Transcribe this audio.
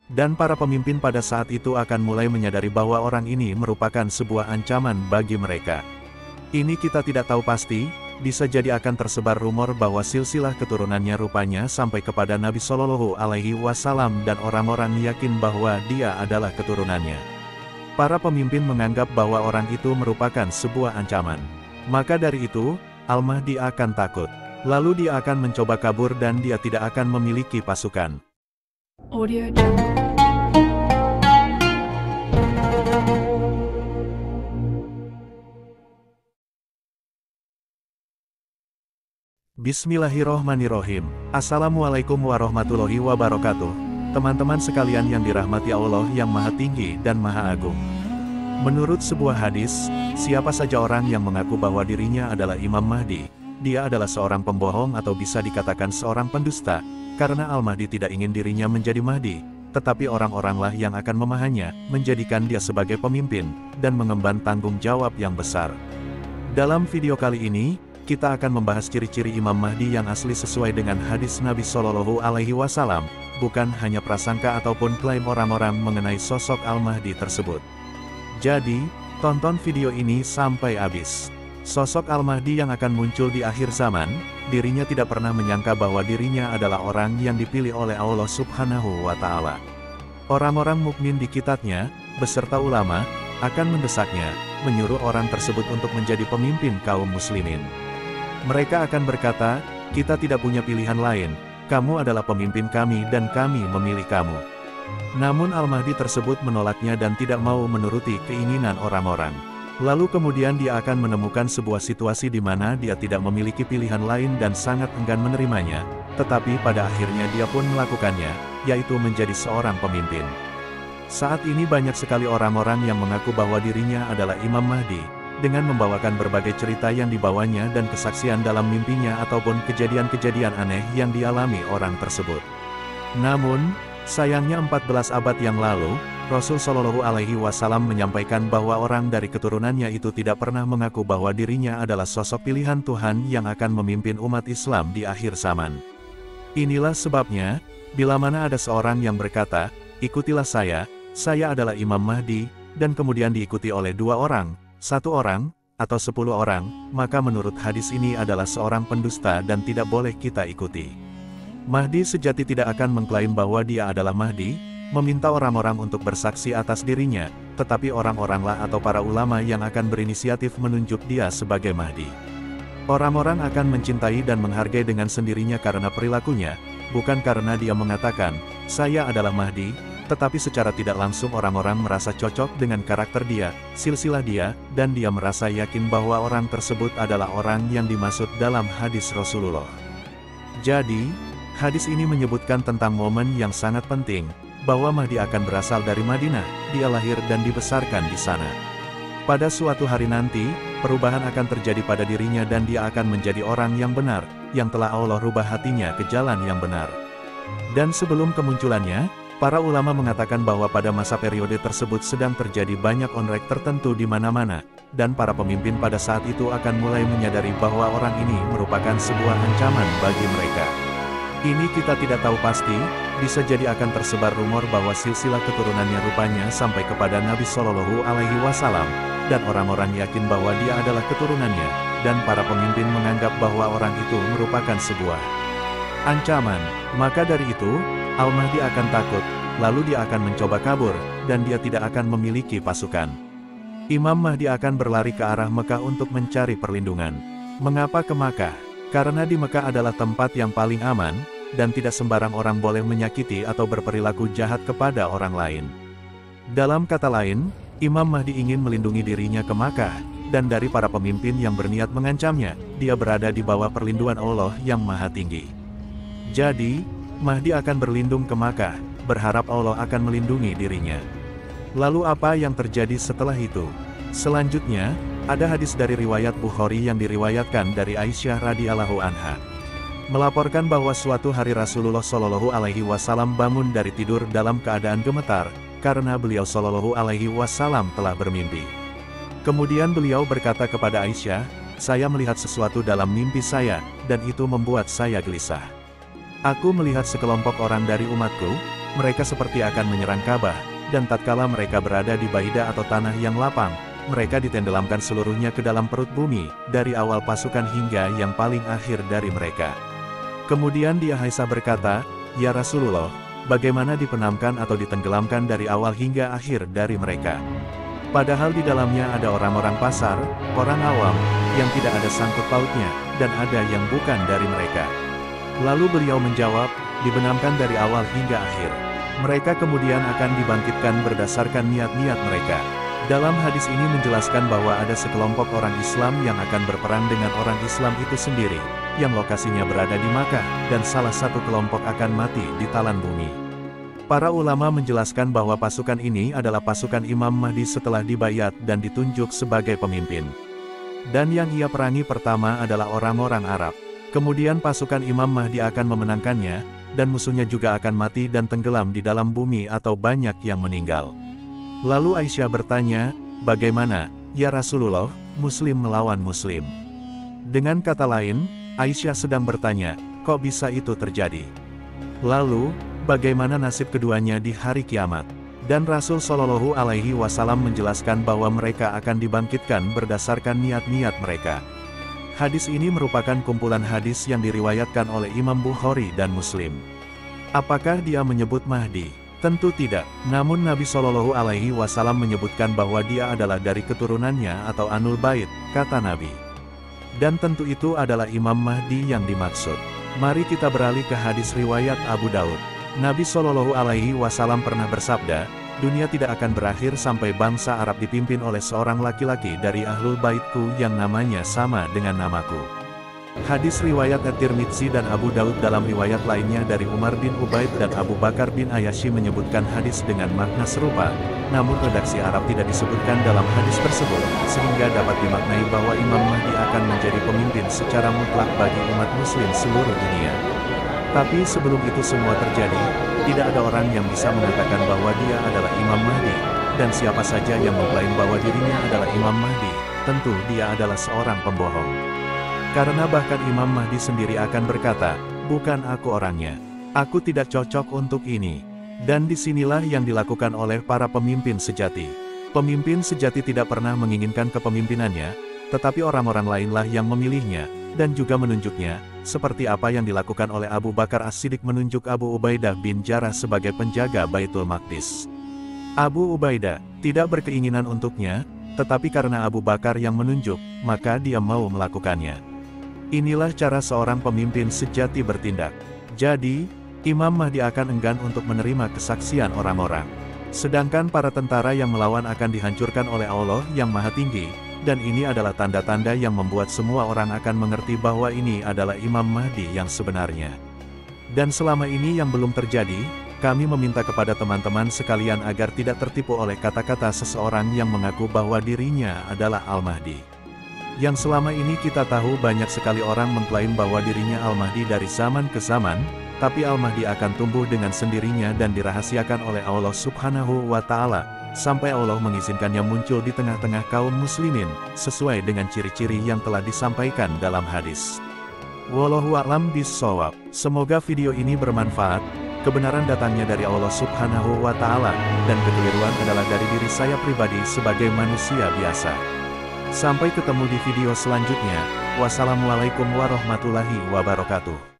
Dan para pemimpin pada saat itu akan mulai menyadari bahwa orang ini merupakan sebuah ancaman bagi mereka. Ini kita tidak tahu pasti, bisa jadi akan tersebar rumor bahwa silsilah keturunannya rupanya sampai kepada Nabi Shallallahu Alaihi Wasallam dan orang-orang yakin bahwa dia adalah keturunannya. Para pemimpin menganggap bahwa orang itu merupakan sebuah ancaman. Maka dari itu, Al-Mahdi akan takut. Lalu dia akan mencoba kabur dan dia tidak akan memiliki pasukan. Audio Jungle. Bismillahirrohmanirrohim. Assalamualaikum warahmatullahi wabarakatuh. Teman-teman sekalian yang dirahmati Allah yang Maha Tinggi dan Maha Agung. Menurut sebuah hadis, siapa saja orang yang mengaku bahwa dirinya adalah Imam Mahdi, dia adalah seorang pembohong atau bisa dikatakan seorang pendusta, karena Al-Mahdi tidak ingin dirinya menjadi Mahdi, tetapi orang-oranglah yang akan memahannya, menjadikan dia sebagai pemimpin, dan mengemban tanggung jawab yang besar. Dalam video kali ini, kita akan membahas ciri-ciri Imam Mahdi yang asli sesuai dengan hadis Nabi Shallallahu Alaihi Wasallam, bukan hanya prasangka ataupun klaim orang-orang mengenai sosok Al-Mahdi tersebut. Jadi, tonton video ini sampai habis. Sosok Al-Mahdi yang akan muncul di akhir zaman, dirinya tidak pernah menyangka bahwa dirinya adalah orang yang dipilih oleh Allah Subhanahu wa Ta'ala. Orang-orang mukmin di kitabnya, beserta ulama, akan mendesaknya, menyuruh orang tersebut untuk menjadi pemimpin kaum muslimin. Mereka akan berkata, kita tidak punya pilihan lain, kamu adalah pemimpin kami dan kami memilih kamu. Namun Al-Mahdi tersebut menolaknya dan tidak mau menuruti keinginan orang-orang. Lalu kemudian dia akan menemukan sebuah situasi di mana dia tidak memiliki pilihan lain dan sangat enggan menerimanya, tetapi pada akhirnya dia pun melakukannya, yaitu menjadi seorang pemimpin. Saat ini banyak sekali orang-orang yang mengaku bahwa dirinya adalah Imam Mahdi, dengan membawakan berbagai cerita yang dibawanya dan kesaksian dalam mimpinya ataupun kejadian-kejadian aneh yang dialami orang tersebut. Namun, sayangnya 14 abad yang lalu, Rasul Shallallahu Alaihi Wasallam menyampaikan bahwa orang dari keturunannya itu tidak pernah mengaku bahwa dirinya adalah sosok pilihan Tuhan yang akan memimpin umat Islam di akhir zaman. Inilah sebabnya, bila mana ada seorang yang berkata, ikutilah saya adalah Imam Mahdi, dan kemudian diikuti oleh 2 orang, 1 orang, atau 10 orang, maka menurut hadis ini adalah seorang pendusta dan tidak boleh kita ikuti. Mahdi sejati tidak akan mengklaim bahwa dia adalah Mahdi, meminta orang-orang untuk bersaksi atas dirinya, tetapi orang-oranglah atau para ulama yang akan berinisiatif menunjuk dia sebagai Mahdi. Orang-orang akan mencintai dan menghargai dengan sendirinya karena perilakunya, bukan karena dia mengatakan, saya adalah Mahdi, tetapi secara tidak langsung orang-orang merasa cocok dengan karakter dia, silsilah dia, dan dia merasa yakin bahwa orang tersebut adalah orang yang dimaksud dalam hadis Rasulullah. Jadi, hadis ini menyebutkan tentang momen yang sangat penting, bahwa Mahdi akan berasal dari Madinah, dia lahir dan dibesarkan di sana. Pada suatu hari nanti, perubahan akan terjadi pada dirinya dan dia akan menjadi orang yang benar, yang telah Allah rubah hatinya ke jalan yang benar. Dan sebelum kemunculannya, para ulama mengatakan bahwa pada masa periode tersebut sedang terjadi banyak onrek tertentu di mana-mana, dan para pemimpin pada saat itu akan mulai menyadari bahwa orang ini merupakan sebuah ancaman bagi mereka. Ini kita tidak tahu pasti, bisa jadi akan tersebar rumor bahwa silsilah keturunannya rupanya sampai kepada Nabi Shallallahu Alaihi Wasallam, dan orang-orang yakin bahwa dia adalah keturunannya, dan para pemimpin menganggap bahwa orang itu merupakan sebuah ancaman. Maka dari itu, Al-Mahdi akan takut, lalu dia akan mencoba kabur, dan dia tidak akan memiliki pasukan. Imam Mahdi akan berlari ke arah Mekah untuk mencari perlindungan. Mengapa ke Mekah? Karena di Mekah adalah tempat yang paling aman, dan tidak sembarang orang boleh menyakiti atau berperilaku jahat kepada orang lain. Dalam kata lain, Imam Mahdi ingin melindungi dirinya ke Makkah, dan dari para pemimpin yang berniat mengancamnya, dia berada di bawah perlindungan Allah yang Maha Tinggi. Jadi, Mahdi akan berlindung ke Makkah, berharap Allah akan melindungi dirinya. Lalu apa yang terjadi setelah itu? Selanjutnya, ada hadis dari riwayat Bukhari yang diriwayatkan dari Aisyah radhiyallahu anha, melaporkan bahwa suatu hari Rasulullah Shallallahu Alaihi Wasallam bangun dari tidur dalam keadaan gemetar, karena beliau Shallallahu Alaihi Wasallam telah bermimpi. Kemudian beliau berkata kepada Aisyah, saya melihat sesuatu dalam mimpi saya, dan itu membuat saya gelisah. Aku melihat sekelompok orang dari umatku, mereka seperti akan menyerang Ka'bah, dan tatkala mereka berada di Baidah atau tanah yang lapang, mereka ditenggelamkan seluruhnya ke dalam perut bumi, dari awal pasukan hingga yang paling akhir dari mereka. Kemudian dia Aisyah berkata, "Ya Rasulullah, bagaimana dipenamkan atau ditenggelamkan dari awal hingga akhir dari mereka? Padahal di dalamnya ada orang-orang pasar, orang awam, yang tidak ada sangkut pautnya, dan ada yang bukan dari mereka." Lalu beliau menjawab, "Dibenamkan dari awal hingga akhir. Mereka kemudian akan dibangkitkan berdasarkan niat-niat mereka." Dalam hadis ini menjelaskan bahwa ada sekelompok orang Islam yang akan berperang dengan orang Islam itu sendiri, yang lokasinya berada di Makkah, dan salah satu kelompok akan mati di talan bumi. Para ulama menjelaskan bahwa pasukan ini adalah pasukan Imam Mahdi setelah dibayat dan ditunjuk sebagai pemimpin. Dan yang ia perangi pertama adalah orang-orang Arab. Kemudian pasukan Imam Mahdi akan memenangkannya, dan musuhnya juga akan mati dan tenggelam di dalam bumi atau banyak yang meninggal. Lalu Aisyah bertanya, "Bagaimana, ya Rasulullah, Muslim melawan Muslim?" Dengan kata lain, Aisyah sedang bertanya, kok bisa itu terjadi? Lalu, bagaimana nasib keduanya di hari kiamat? Dan Rasul Shallallahu Alaihi Wasallam menjelaskan bahwa mereka akan dibangkitkan berdasarkan niat-niat mereka. Hadis ini merupakan kumpulan hadis yang diriwayatkan oleh Imam Bukhari dan Muslim. Apakah dia menyebut Mahdi? Tentu tidak, namun Nabi Shallallahu Alaihi Wasallam menyebutkan bahwa dia adalah dari keturunannya atau Anul Bait, kata Nabi. Dan tentu itu adalah Imam Mahdi yang dimaksud. Mari kita beralih ke hadis riwayat Abu Daud. Nabi Shallallahu Alaihi Wasallam pernah bersabda, "Dunia tidak akan berakhir sampai bangsa Arab dipimpin oleh seorang laki-laki dari Ahlul Baitku yang namanya sama dengan namaku." Hadis riwayat At-Tirmidzi dan Abu Daud. Dalam riwayat lainnya dari Umar bin Ubaid dan Abu Bakar bin Ayyashi menyebutkan hadis dengan makna serupa, namun redaksi Arab tidak disebutkan dalam hadis tersebut, sehingga dapat dimaknai bahwa Imam Mahdi akan menjadi pemimpin secara mutlak bagi umat muslim seluruh dunia. Tapi sebelum itu semua terjadi, tidak ada orang yang bisa mengatakan bahwa dia adalah Imam Mahdi, dan siapa saja yang mengklaim bahwa dirinya adalah Imam Mahdi, tentu dia adalah seorang pembohong. Karena bahkan Imam Mahdi sendiri akan berkata, "Bukan aku orangnya. Aku tidak cocok untuk ini." Dan disinilah yang dilakukan oleh para pemimpin sejati. Pemimpin sejati tidak pernah menginginkan kepemimpinannya, tetapi orang-orang lainlah yang memilihnya, dan juga menunjuknya, seperti apa yang dilakukan oleh Abu Bakar As-Siddiq menunjuk Abu Ubaidah bin Jarrah sebagai penjaga Baitul Maqdis. Abu Ubaidah tidak berkeinginan untuknya, tetapi karena Abu Bakar yang menunjuk, maka dia mau melakukannya. Inilah cara seorang pemimpin sejati bertindak. Jadi, Imam Mahdi akan enggan untuk menerima kesaksian orang-orang. Sedangkan para tentara yang melawan akan dihancurkan oleh Allah yang Maha Tinggi, dan ini adalah tanda-tanda yang membuat semua orang akan mengerti bahwa ini adalah Imam Mahdi yang sebenarnya. Dan selama ini yang belum terjadi, kami meminta kepada teman-teman sekalian agar tidak tertipu oleh kata-kata seseorang yang mengaku bahwa dirinya adalah Al-Mahdi. Yang selama ini kita tahu banyak sekali orang mengklaim bahwa dirinya Al-Mahdi dari zaman ke zaman, tapi Al-Mahdi akan tumbuh dengan sendirinya dan dirahasiakan oleh Allah Subhanahu wa Ta'ala, sampai Allah mengizinkannya muncul di tengah-tengah kaum muslimin, sesuai dengan ciri-ciri yang telah disampaikan dalam hadis. Wallahu a'lam bishawab. Semoga video ini bermanfaat. Kebenaran datangnya dari Allah Subhanahu wa Ta'ala, dan kekeliruan adalah dari diri saya pribadi sebagai manusia biasa. Sampai ketemu di video selanjutnya. Wassalamualaikum warahmatullahi wabarakatuh.